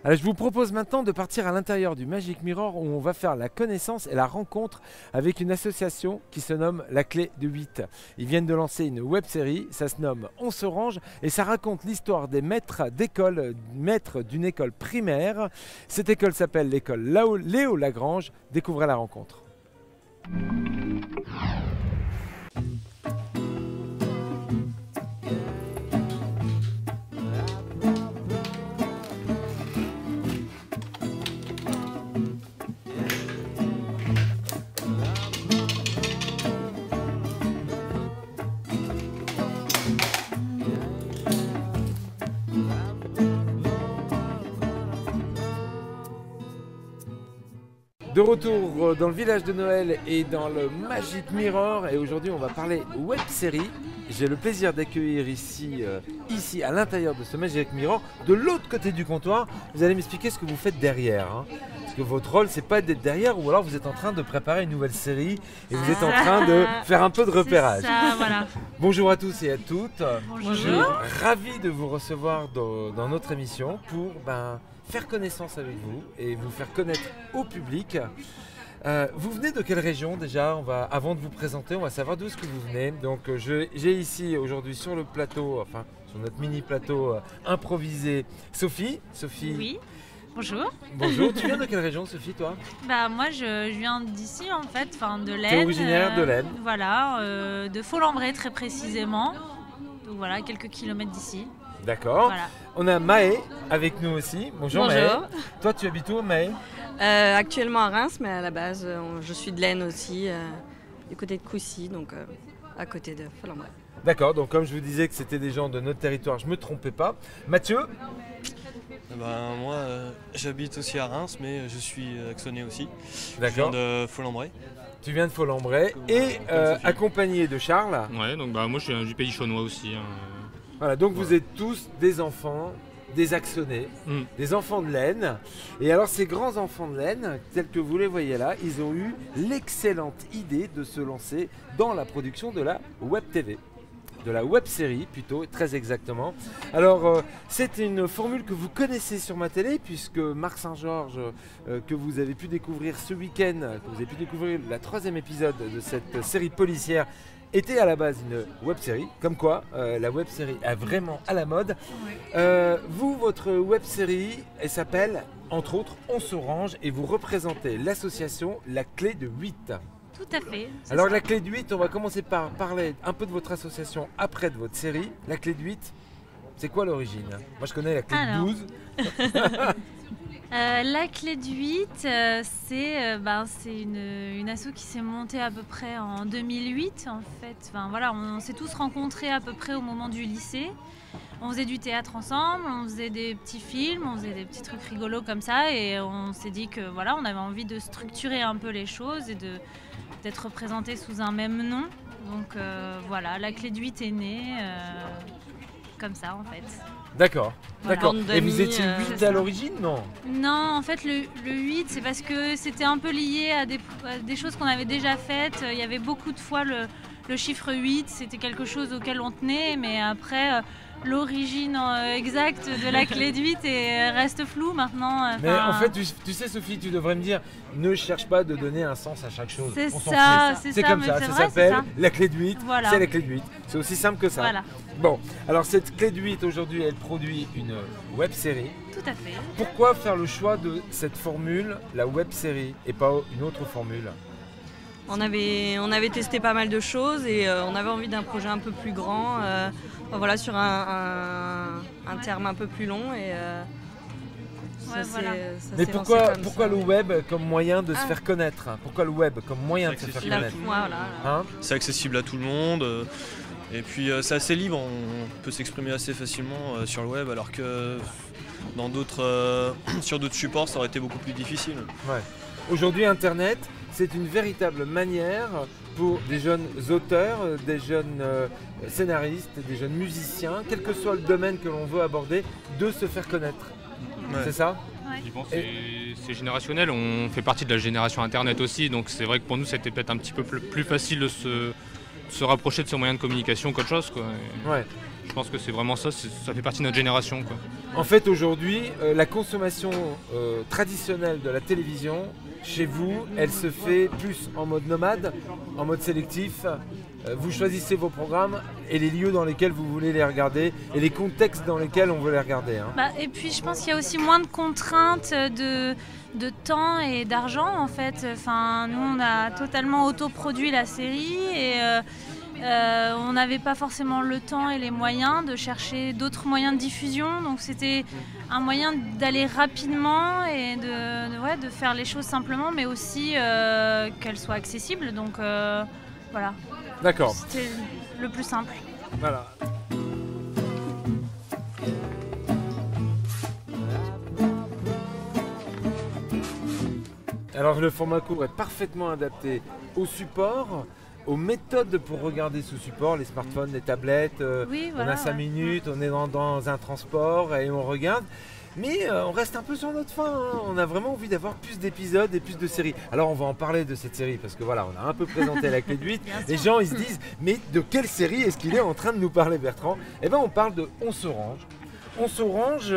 Alors, je vous propose maintenant de partir à l'intérieur du Magic Mirror où on va faire la connaissance et la rencontre avec une association qui se nomme La Clé de 8. Ils viennent de lancer une web série, ça se nomme On se range et ça raconte l'histoire des maîtres d'école, maîtres d'une école primaire. Cette école s'appelle l'école Léo Lagrange. Découvrez la rencontre. De retour dans le village de Noël et dans le Magic Mirror, et aujourd'hui on va parler web série. J'ai le plaisir d'accueillir ici à l'intérieur de ce Magic Mirror, de l'autre côté du comptoir. Vous allez m'expliquer ce que vous faites derrière, hein. Parce que votre rôle c'est pas d'être derrière, ou alors vous êtes en train de préparer une nouvelle série et vous êtes en train de faire un peu de repérage. Ça, voilà. Bonjour à tous et à toutes. Bonjour. Je suis ravi de vous recevoir dans notre émission pour faire connaissance avec vous et vous faire connaître au public. Vous venez de quelle région déjà? Avant de vous présenter, on va savoir d'où est-ce que vous venez. Donc j'ai ici aujourd'hui sur le plateau, enfin sur notre mini plateau improvisé, Sophie. Oui, bonjour. Bonjour, tu viens de quelle région Sophie toi? Bah moi je viens d'ici en fait, de l'Aisne. Tu es originaire de l'Aisne? Voilà, de Faux-Lambray très précisément. Donc voilà, quelques kilomètres d'ici. D'accord. Voilà. On a Maë avec nous aussi. Bonjour. Maë. Toi tu habites où Maë? Actuellement à Reims, mais à la base je suis de l'Aisne aussi, du côté de Coucy, donc à côté de Faux-Lambray. D'accord, donc comme je vous disais que c'était des gens de notre territoire, je ne me trompais pas. Mathieu? Moi j'habite aussi à Reims, mais je suis axonais aussi. D'accord. Je viens de Faux-Lambray. Tu viens de Faux-Lambray et accompagné de Charles. Ouais, donc moi je suis du pays chaunois aussi. Voilà, donc vous êtes tous des enfants, des axonais, des enfants de l'Aisne. Et alors ces grands enfants de l'Aisne, tels que vous les voyez là, ils ont eu l'excellente idée de se lancer dans la production de la web TV. De la web série plutôt, très exactement. Alors c'est une formule que vous connaissez sur ma télé, puisque Marc Saint-Georges, que vous avez pu découvrir ce week-end, que vous avez pu découvrir la 3e épisode de cette série policière, était à la base une web série. Comme quoi la web série est vraiment à la mode. Vous, votre web série, elle s'appelle entre autres On se range, et vous représentez l'association La Clé de 8. Tout à fait. Alors ça. La Clé de 8, on va commencer par parler un peu de votre association après de votre série. La Clé de 8, c'est quoi l'origine? Moi je connais la Clé de 12. La Clé de 8, c'est une asso qui s'est montée à peu près en 2008 en fait. Enfin, voilà, on s'est tous rencontrés à peu près au moment du lycée. On faisait du théâtre ensemble, on faisait des petits films, on faisait des petits trucs rigolos comme ça, et on s'est dit que voilà, on avait envie de structurer un peu les choses et d'être représentés sous un même nom. Donc voilà, La Clé de 8 est née comme ça en fait. D'accord, Voilà. d'accord. Et vous Demi, étiez 8 à l'origine, non? Non, en fait le 8 c'est parce que c'était un peu lié à des choses qu'on avait déjà faites. Il y avait beaucoup de fois le chiffre 8, c'était quelque chose auquel on tenait, mais après l'origine exacte de La Clé de 8 reste floue maintenant. Mais en fait, tu sais Sophie, tu devrais me dire, ne cherche pas de donner un sens à chaque chose. C'est On s'en ça, fout. c'est ça, comme mais ça, c'est ça vrai, s'appelle c'est ça. La Clé de 8, Voilà. c'est La Clé de 8. C'est aussi simple que ça. Voilà, Bon, alors cette Clé de 8 aujourd'hui, elle produit une web série. tout à fait. Pourquoi faire le choix de cette formule, la web série, et pas une autre formule? On avait testé pas mal de choses et on avait envie d'un projet un peu plus grand, voilà, sur un terme un peu plus long. Et, Voilà. Mais pourquoi le web comme moyen de se faire connaître? Pourquoi le web comme moyen de se faire connaître? Hein? C'est accessible à tout le monde, et puis c'est assez libre, on peut s'exprimer assez facilement sur le web, alors que dans sur d'autres supports ça aurait été beaucoup plus difficile. Ouais. Aujourd'hui Internet, c'est une véritable manière pour des jeunes auteurs, des jeunes scénaristes, des jeunes musiciens, quel que soit le domaine que l'on veut aborder, de se faire connaître. Ouais. C'est ça? Je pense que c'est générationnel, on fait partie de la génération Internet aussi, donc c'est vrai que pour nous c'était peut-être un petit peu plus facile de se rapprocher de ces moyens de communication qu'autre chose, quoi. Ouais. Je pense que c'est vraiment ça, ça fait partie de notre génération, quoi. En fait, aujourd'hui, la consommation traditionnelle de la télévision, chez vous, elle se fait plus en mode nomade, en mode sélectif. Vous choisissez vos programmes et les lieux dans lesquels vous voulez les regarder et les contextes dans lesquels on veut les regarder. Hein. Et puis je pense qu'il y a aussi moins de contraintes de temps et d'argent en fait. Enfin, nous on a totalement autoproduit la série et on n'avait pas forcément le temps et les moyens de chercher d'autres moyens de diffusion. Donc c'était un moyen d'aller rapidement et de faire les choses simplement, mais aussi qu'elles soient accessibles. Donc voilà. D'accord. C'était le plus simple. Voilà. Alors le format court est parfaitement adapté au support, aux méthodes pour regarder ce support, les smartphones, les tablettes. Oui, on a 5 minutes, on est dans un transport et on regarde. Mais on reste un peu sur notre faim, hein. On a vraiment envie d'avoir plus d'épisodes et plus de séries. Alors on va en parler de cette série parce que voilà, on a un peu présenté la clé de 8. Les gens ils se disent, mais de quelle série est-ce qu'il est en train de nous parler, Bertrand? Eh bien on parle de On s'orange. On s'orange,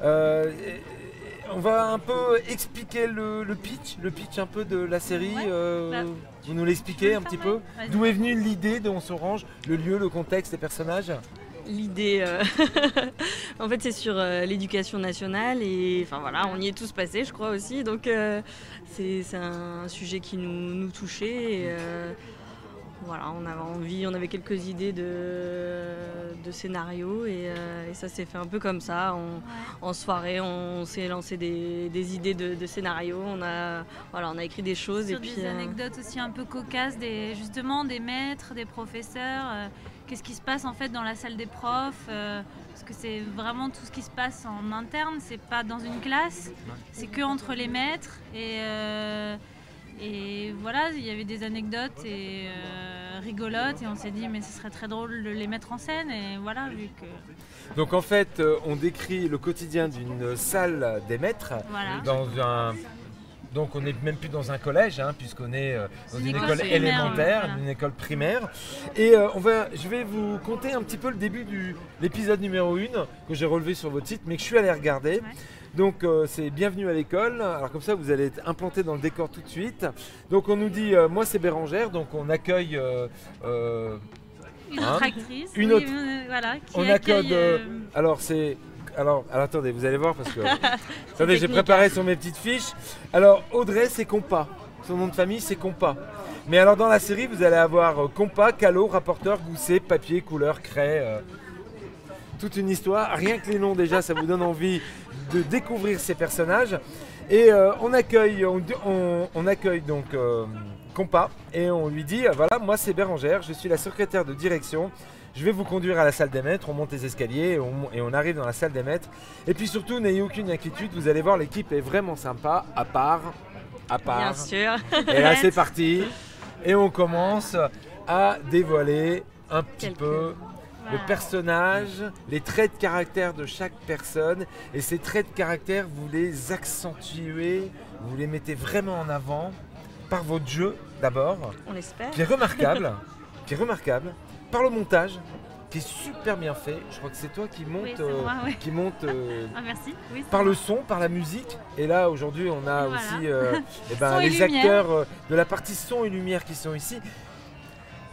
on va un peu expliquer le pitch un peu de la série. Vous nous l'expliquez un petit peu? D'où est venue l'idée de On s'orange, le lieu, le contexte, les personnages? L'idée, en fait, c'est sur l'éducation nationale et enfin voilà, on y est tous passés, je crois aussi. Donc c'est un sujet qui nous touchait. Et, voilà, on avait quelques idées de scénarios et ça s'est fait un peu comme ça. En soirée, on s'est lancé des idées de scénarios. On a écrit des choses sur et puis des anecdotes aussi un peu cocasses, justement des maîtres, des professeurs. Qu'est-ce qui se passe en fait dans la salle des profs, parce que c'est vraiment tout ce qui se passe en interne, c'est pas dans une classe, c'est que entre les maîtres et voilà, il y avait des anecdotes et rigolotes et on s'est dit mais ce serait très drôle de les mettre en scène et voilà vu que... Donc en fait on décrit le quotidien d'une salle des maîtres dans un... Donc on n'est même plus dans un collège, hein, puisqu'on est dans une école élémentaire, une école primaire. Et je vais vous conter un petit peu le début de l'épisode numéro 1 que j'ai relevé sur votre site, mais que je suis allé regarder. Ouais. Donc c'est Bienvenue à l'école. Alors comme ça vous allez être implanté dans le décor tout de suite. Donc on nous dit, moi c'est Bérangère, donc on accueille... une autre actrice. Une autre... voilà, qui on accueille... Alors, attendez, vous allez voir parce que... attendez, j'ai préparé sur mes petites fiches. Alors, Audrey, c'est Compas. Son nom de famille, c'est Compas. Mais alors, dans la série, vous allez avoir Compas, Callot, rapporteur, Gousset, papier, couleur, craie. Toute une histoire. Rien que les noms, déjà, ça vous donne envie de découvrir ces personnages. Et on accueille donc Compas et on lui dit, voilà, moi c'est Bérangère, je suis la secrétaire de direction. Je vais vous conduire à la salle des maîtres, on monte les escaliers et on arrive dans la salle des maîtres. Et puis surtout, n'ayez aucune inquiétude, vous allez voir, l'équipe est vraiment sympa, à part. Bien sûr. Et là, c'est parti. Et on commence à dévoiler un petit peu le personnage, les traits de caractère de chaque personne. Et ces traits de caractère, vous les accentuez, vous les mettez vraiment en avant par votre jeu d'abord. On l'espère. Qui est remarquable. Par le montage, qui est super bien fait. Je crois que c'est toi qui monte, merci. Oui, par le son, par la musique. Et là, aujourd'hui, on a aussi les acteurs de la partie son et lumière qui sont ici.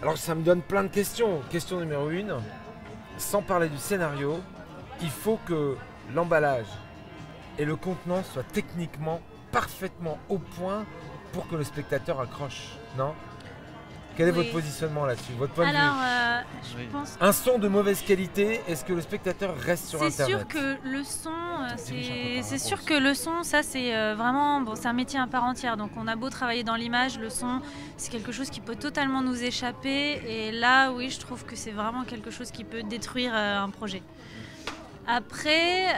Alors, ça me donne plein de questions. Question numéro 1, sans parler du scénario, il faut que l'emballage et le contenant soient techniquement parfaitement au point pour que le spectateur accroche, non ? Quel est votre positionnement là-dessus, votre point de vue? Je pense un son de mauvaise qualité, est-ce que le spectateur reste sur Internet? C'est sûr que le son, c'est sûr que le son, ça c'est vraiment, c'est un métier à part entière. Donc on a beau travailler dans l'image, le son, c'est quelque chose qui peut totalement nous échapper. Et là, oui, je trouve que c'est vraiment quelque chose qui peut détruire un projet. Après,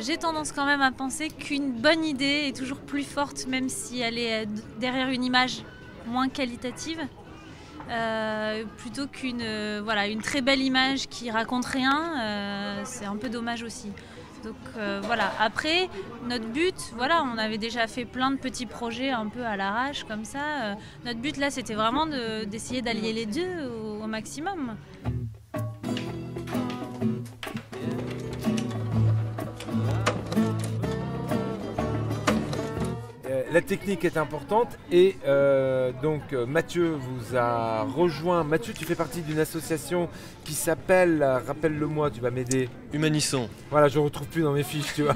j'ai tendance quand même à penser qu'une bonne idée est toujours plus forte, même si elle est derrière une image moins qualitative, plutôt qu'une une très belle image qui raconte rien, c'est un peu dommage aussi. Donc voilà, après notre but, on avait déjà fait plein de petits projets un peu à l'arrache comme ça, notre but là c'était vraiment d'essayer d'allier les deux au maximum. la technique est importante et donc Mathieu vous a rejoint. Mathieu, tu fais partie d'une association qui s'appelle, rappelle-le-moi, tu vas m'aider. Humanisson. Voilà, je ne retrouve plus dans mes fiches, tu vois.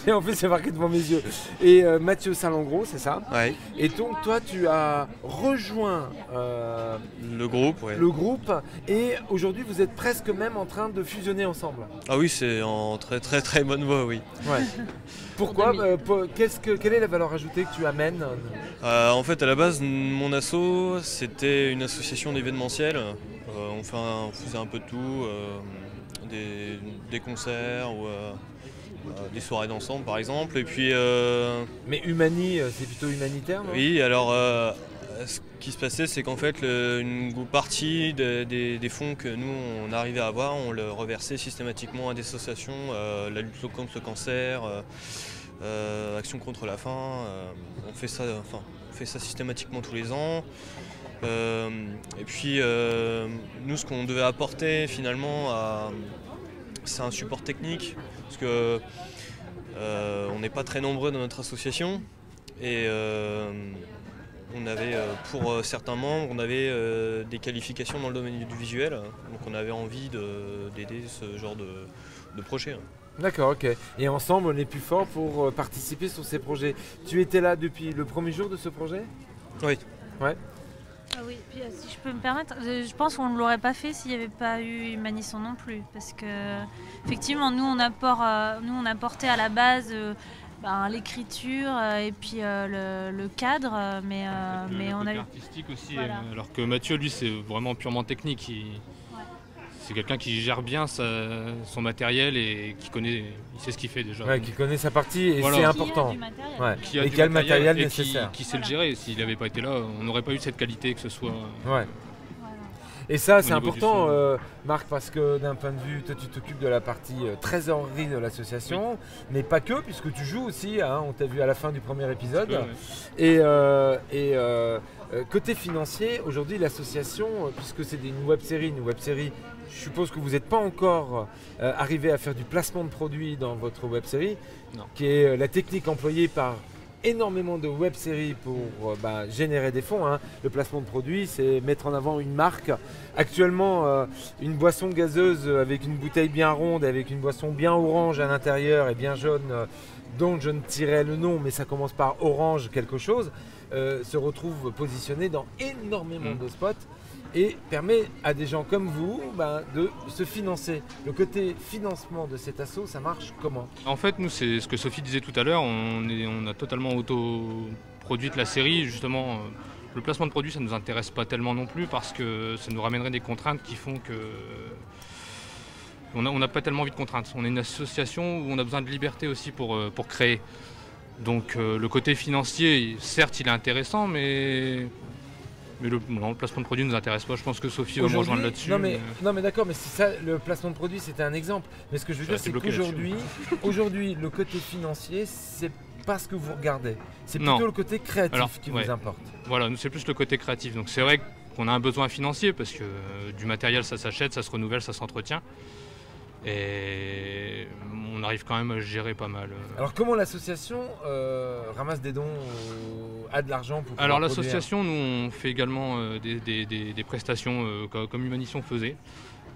Et en plus, c'est marqué devant mes yeux. Et Mathieu Salengro, c'est ça? Ouais. Et donc, toi, tu as rejoint le groupe, ouais. Le groupe, et aujourd'hui, vous êtes presque même en train de fusionner ensemble. Ah oui, c'est en très très très bonne voie, oui. Ouais. Pourquoi quelle est la valeur ajoutée que tu amènes? En fait, à la base, mon asso, c'était une association d'événementiel. On faisait un peu de tout, des concerts ou des soirées d'ensemble, par exemple. Et puis, Mais Humani, c'est plutôt humanitaire, non? oui, alors ce qui se passait, c'est qu'en fait, une partie des fonds que nous, on arrivait à avoir, on le reversait systématiquement à des associations, la lutte contre le cancer, Action contre la faim. On fait ça systématiquement tous les ans. Et puis, nous, ce qu'on devait apporter finalement, c'est un support technique, parce que on n'est pas très nombreux dans notre association. Et on avait, pour certains membres, on avait des qualifications dans le domaine du visuel, donc on avait envie d'aider ce genre de projet. D'accord, ok. Et ensemble, on est plus fort pour participer sur ces projets. Tu étais là depuis le premier jour de ce projet? Oui. Ouais. Ah oui, puis si je peux me permettre, je pense qu'on ne l'aurait pas fait s'il n'y avait pas eu Humanisson non plus, parce que effectivement, nous on apportait à la base l'écriture et puis le cadre, mais on a eu artistique aussi, voilà. Alors que Mathieu, lui, c'est vraiment purement technique. C'est quelqu'un qui gère bien son matériel et il sait ce qu'il fait déjà. Ouais, qui connaît sa partie et voilà. c'est important. Ouais. Qui a le matériel nécessaire. Qui sait le gérer. S'il n'avait pas été là, on n'aurait pas eu cette qualité que ce soit. Ouais. Et ça, c'est important, Marc, parce que d'un point de vue, toi, tu t'occupes de la partie trésorerie de l'association, oui. Mais pas que, puisque tu joues aussi, hein, on t'a vu à la fin du premier épisode. Ouais. Et côté financier, aujourd'hui, l'association, puisque c'est une web-série, je suppose que vous n'êtes pas encore arrivé à faire du placement de produits dans votre web-série, qui est la technique employée par énormément de web-séries pour générer des fonds. Hein. Le placement de produits, c'est mettre en avant une marque. Actuellement, une boisson gazeuse avec une bouteille bien ronde, avec une boisson bien orange à l'intérieur et bien jaune, dont je ne tirais le nom, mais ça commence par orange quelque chose, se retrouve positionné dans énormément de spots et permet à des gens comme vous de se financer. Le côté financement de cet asso, ça marche comment? En fait, nous, c'est ce que Sophie disait tout à l'heure, on a totalement auto-produit la série. Justement, le placement de produits, ça ne nous intéresse pas tellement non plus parce que ça nous ramènerait des contraintes qui font que... On n'a pas tellement envie de contraintes. On est une association où on a besoin de liberté aussi pour créer. Donc le côté financier, certes, il est intéressant, mais le placement de produit ne nous intéresse pas. Je pense que Sophie va me rejoindre là-dessus. Non mais d'accord, mais si ça, le placement de produit, c'était un exemple. Mais ce que je veux dire, c'est qu'aujourd'hui, le côté financier, c'est pas ce que vous regardez. C'est plutôt le côté créatif qui vous importe. Voilà, nous c'est plus le côté créatif. Donc c'est vrai qu'on a un besoin financier parce que du matériel, ça s'achète, ça se renouvelle, ça s'entretient. Et on arrive quand même à gérer pas mal. Alors comment l'association ramasse des dons, a de l'argent pour... Alors l'association, nous on fait également des prestations comme Humanisson faisait.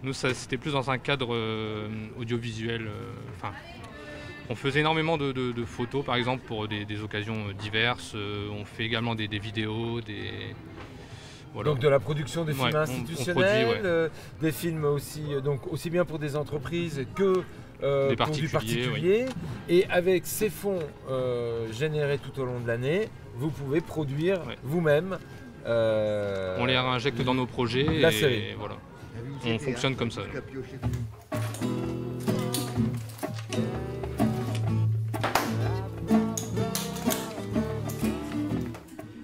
Nous c'était plus dans un cadre audiovisuel. On faisait énormément de photos par exemple pour des occasions diverses. On fait également des vidéos, Voilà. Donc de la production de films institutionnels, des films aussi, donc aussi bien pour des entreprises que pour du particulier. Oui. Et avec ces fonds générés tout au long de l'année, vous pouvez produire vous-même. On les réinjecte dans nos projets la série. Et voilà. On fonctionne comme ça.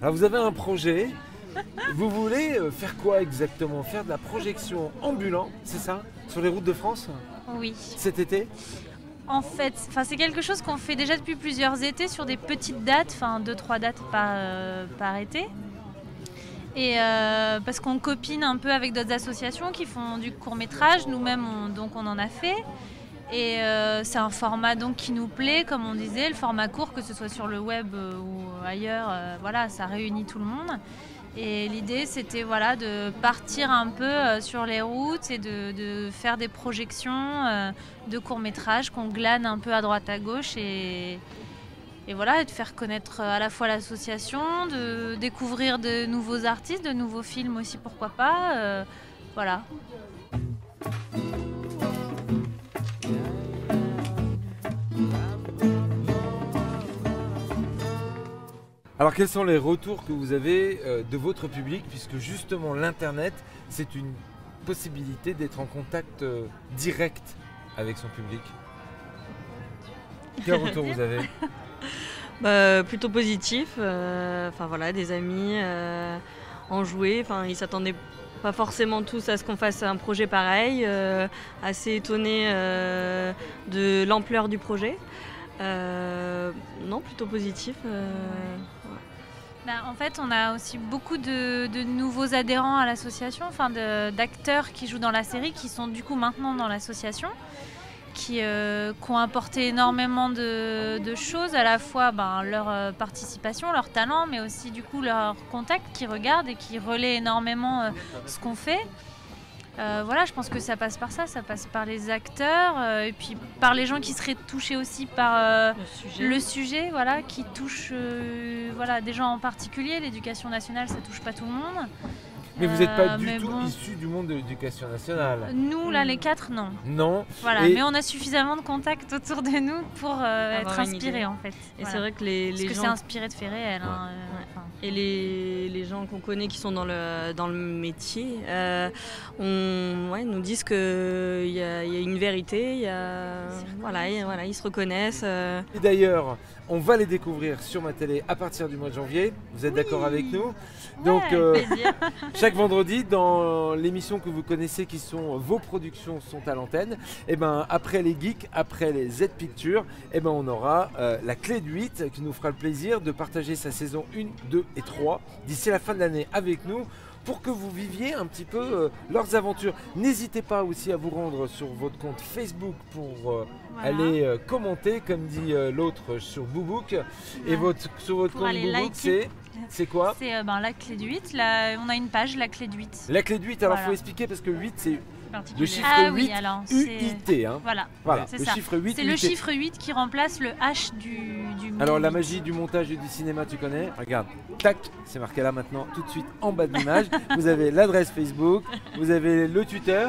Alors vous avez un projet. Vous voulez faire quoi exactement? Faire de la projection ambulante, c'est ça? Sur les routes de France? Oui. Cet été? En fait, c'est quelque chose qu'on fait déjà depuis plusieurs étés sur des petites dates, 2-3 dates par été. Et parce qu'on copine un peu avec d'autres associations qui font du court-métrage, nous-mêmes on en a fait. Et c'est un format donc qui nous plaît, comme on disait, le format court, que ce soit sur le web ou ailleurs, voilà, ça réunit tout le monde. Et l'idée, c'était voilà, de partir un peu sur les routes et de faire des projections de courts-métrages qu'on glane un peu à droite à gauche et voilà, et de faire connaître à la fois l'association, de découvrir de nouveaux artistes, de nouveaux films aussi, pourquoi pas. Voilà. Alors quels sont les retours que vous avez de votre public, puisque justement l'internet c'est une possibilité d'être en contact direct avec son public. Quel retour vous avez? Plutôt positif, enfin voilà, des amis en jouer, enfin ils s'attendaient pas forcément tous à ce qu'on fasse un projet pareil, assez étonnés de l'ampleur du projet. Non, plutôt positif. En fait, on a aussi beaucoup de nouveaux adhérents à l'association, enfin d'acteurs qui jouent dans la série, qui sont du coup maintenant dans l'association, qui ont apporté énormément de choses, à la fois leur participation, leur talent, mais aussi du coup leur contact, qui regardent et qui relaient énormément ce qu'on fait. Voilà, je pense que ça passe par ça passe par les acteurs et puis par les gens qui seraient touchés aussi par le sujet, voilà, qui touche voilà, des gens en particulier. L'éducation nationale, ça touche pas tout le monde. Mais vous n'êtes pas du tout issus du monde de l'éducation nationale. Nous, là, les quatre, non. Non. Voilà, mais on a suffisamment de contacts autour de nous pour être inspirés, en fait. Et voilà. C'est vrai que les Parce que gens... c'est inspiré de faits réels. Ouais. Et les gens qu'on connaît qui sont dans le métier nous disent qu'il y a une vérité, voilà, ils se reconnaissent. Et d'ailleurs, on va les découvrir sur ma télé à partir du mois de janvier. Vous êtes d'accord avec nous? Donc, chaque vendredi, dans l'émission que vous connaissez, qui sont vos productions sont à l'antenne, et après les geeks, après les Z-Pictures, on aura la clé de 8 qui nous fera le plaisir de partager sa saison 1, 2 et 3 d'ici la fin de l'année avec nous, pour que vous viviez un petit peu leurs aventures. N'hésitez pas aussi à vous rendre sur votre compte Facebook pour aller commenter, comme dit l'autre sur Boobook. Et sur votre compte Boobook, c'est quoi? C'est la clé de 8. On a une page, la clé de 8. La clé de 8, alors il faut expliquer parce que 8 c'est le chiffre 8 UIT. Hein. Voilà. C'est le ça. Chiffre 8 c'est le chiffre 8 qui remplace le H du Alors la magie du montage et du cinéma, tu connais? Regarde, tac, c'est marqué là maintenant, tout de suite en bas de l'image. Vous avez l'adresse Facebook, vous avez le Twitter.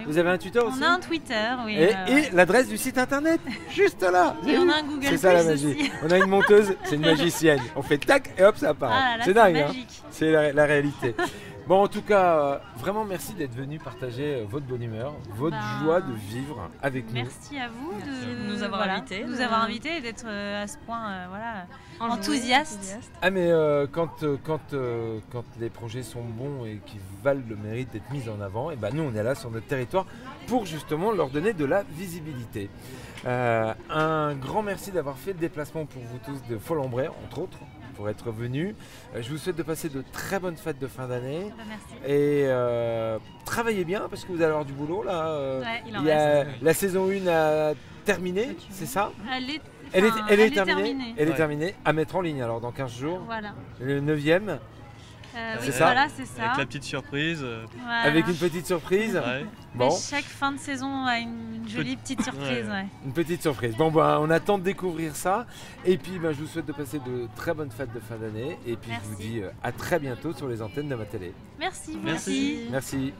Vous avez un Twitter aussi? On a un Twitter, oui. Et l'adresse du site internet, juste là. Et on a un Google+. C'est ça la magie. Aussi. On a une monteuse, c'est une magicienne. On fait tac et hop, ça apparaît. C'est dingue, hein? C'est la réalité. Bon, en tout cas, vraiment merci d'être venu partager votre bonne humeur, votre joie de vivre avec nous. Merci à vous de nous avoir invités et d'être à ce point enthousiaste. Ah mais quand les projets sont bons et qui valent le mérite d'être mis en avant, et nous on est là sur notre territoire pour justement leur donner de la visibilité. Un grand merci d'avoir fait le déplacement pour vous tous de Folembray, entre autres, pour être venus. Je vous souhaite de passer de très bonnes fêtes de fin d'année. Merci. Et travaillez bien parce que vous allez avoir du boulot là. Il y a la saison 1 a terminé, c'est ça? Elle est terminée. Elle est terminée à mettre en ligne alors dans 15 jours. Voilà. Le 9e. C'est ça. Voilà, c'est ça. Avec la petite surprise. Voilà. Avec une petite surprise. Bon. Chaque fin de saison a une jolie petite surprise. Une petite surprise. Bon, on attend de découvrir ça. Et puis, je vous souhaite de passer de très bonnes fêtes de fin d'année. Et puis, je vous dis à très bientôt sur les antennes de ma télé. Merci. Merci.